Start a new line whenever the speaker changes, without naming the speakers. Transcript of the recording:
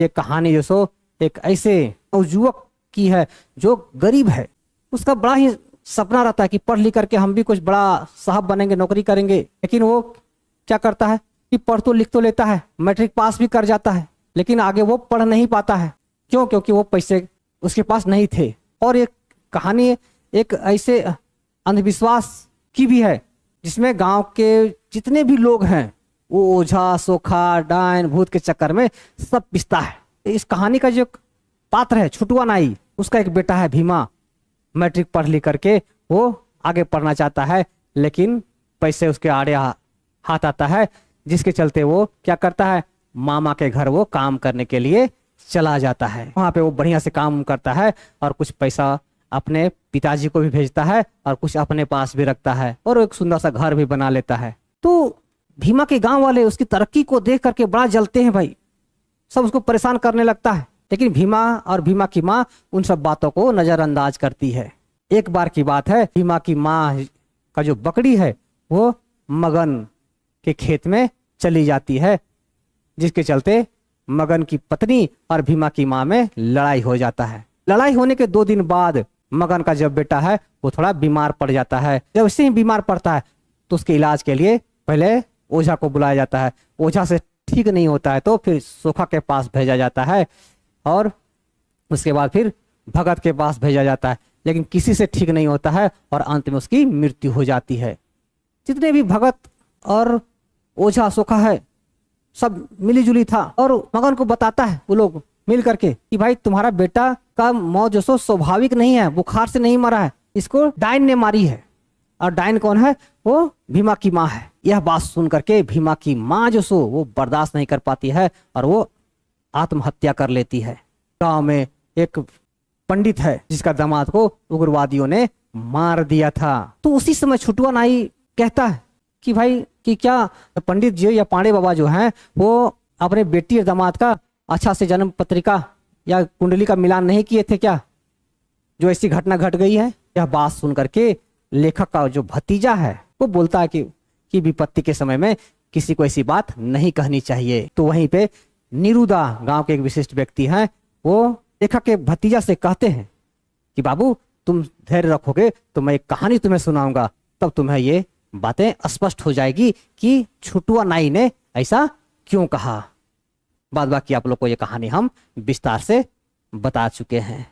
ये कहानी जो सो एक ऐसे युवक की है जो गरीब है। उसका बड़ा ही सपना रहता है कि पढ़ लिख करके हम भी कुछ बड़ा साहब बनेंगे, नौकरी करेंगे। लेकिन वो क्या करता है कि पढ़ तो लिख तो लेता है, मैट्रिक पास भी कर जाता है, लेकिन आगे वो पढ़ नहीं पाता है। क्यों? क्योंकि वो पैसे उसके पास नहीं थे। और एक कहानी एक ऐसे अंधविश्वास की भी है जिसमें गांव के जितने भी लोग हैं वो ओझा सोखा डायन भूत के चक्कर में सब पिसता है। इस कहानी का जो पात्र है छुटुआ नाई, उसका एक बेटा है भीमा। मैट्रिक पढ़ लिख करके वो आगे पढ़ना चाहता है, लेकिन पैसे उसके आड़े हाथ आता है, जिसके चलते वो क्या करता है, मामा के घर वो काम करने के लिए चला जाता है। वहां पे वो बढ़िया से काम करता है और कुछ पैसा अपने पिताजी को भी भेजता है और कुछ अपने पास भी रखता है और एक सुंदर सा घर भी बना लेता है। तो भीमा के गांव वाले उसकी तरक्की को देख करके बड़ा जलते हैं भाई, सब उसको परेशान करने लगता है। लेकिन भीमा और भीमा की माँ उन सब बातों को नजरअंदाज करती है। एक बार की बात है, भीमा की माँ का जो बकरी है वो मगन के खेत में चली जाती है, जिसके चलते मगन की पत्नी और भीमा की माँ में लड़ाई हो जाता है। लड़ाई होने के 2 दिन बाद मगन का जब बेटा है वो थोड़ा बीमार पड़ जाता है। जब उससे ही बीमार पड़ता है तो उसके इलाज के लिए पहले ओझा को बुलाया जाता है। ओझा से ठीक नहीं होता है तो फिर सोखा के पास भेजा जाता है और उसके बाद फिर भगत के पास भेजा जाता है, लेकिन किसी से ठीक नहीं होता है और अंत में उसकी मृत्यु हो जाती है। जितने भी भगत और ओझा सोखा है सब मिली जुली था और मगन को बताता है वो लोग मिल करके कि भाई तुम्हारा बेटा का मौत जो सो स्वाभाविक नहीं है, बुखार से नहीं मरा है, इसको डायन ने मारी है। और डायन कौन है? वो भीमा की माँ है। यह बात सुन करके भीमा की माँ जो सो वो बर्दाश्त नहीं कर पाती है और वो आत्महत्या कर लेती है। गांव में एक पंडित है जिसका दामाद को उग्रवादियों ने मार दिया था। तो उसी समय छुटुआ नाई कहता है कि भाई कि क्या पंडित जी या पांडे बाबा जो हैं वो अपने बेटी और दामाद का अच्छा से जन्म पत्रिका या कुंडली का मिलान नहीं किए थे क्या, जो ऐसी घटना घट गई है। यह बात सुन करके लेखक का जो भतीजा है वो बोलता है कि विपत्ति के समय में किसी को ऐसी बात नहीं कहनी चाहिए। तो वहीं पे निरुदा गांव के एक विशिष्ट व्यक्ति हैं, वो लेखक के भतीजा से कहते हैं कि बाबू तुम धैर्य रखोगे तो मैं एक कहानी तुम्हें सुनाऊंगा, तब तुम्हें ये बातें स्पष्ट हो जाएगी कि छुटुआ नाई ने ऐसा क्यों कहा। बाद बाकी आप लोग को ये कहानी हम विस्तार से बता चुके हैं।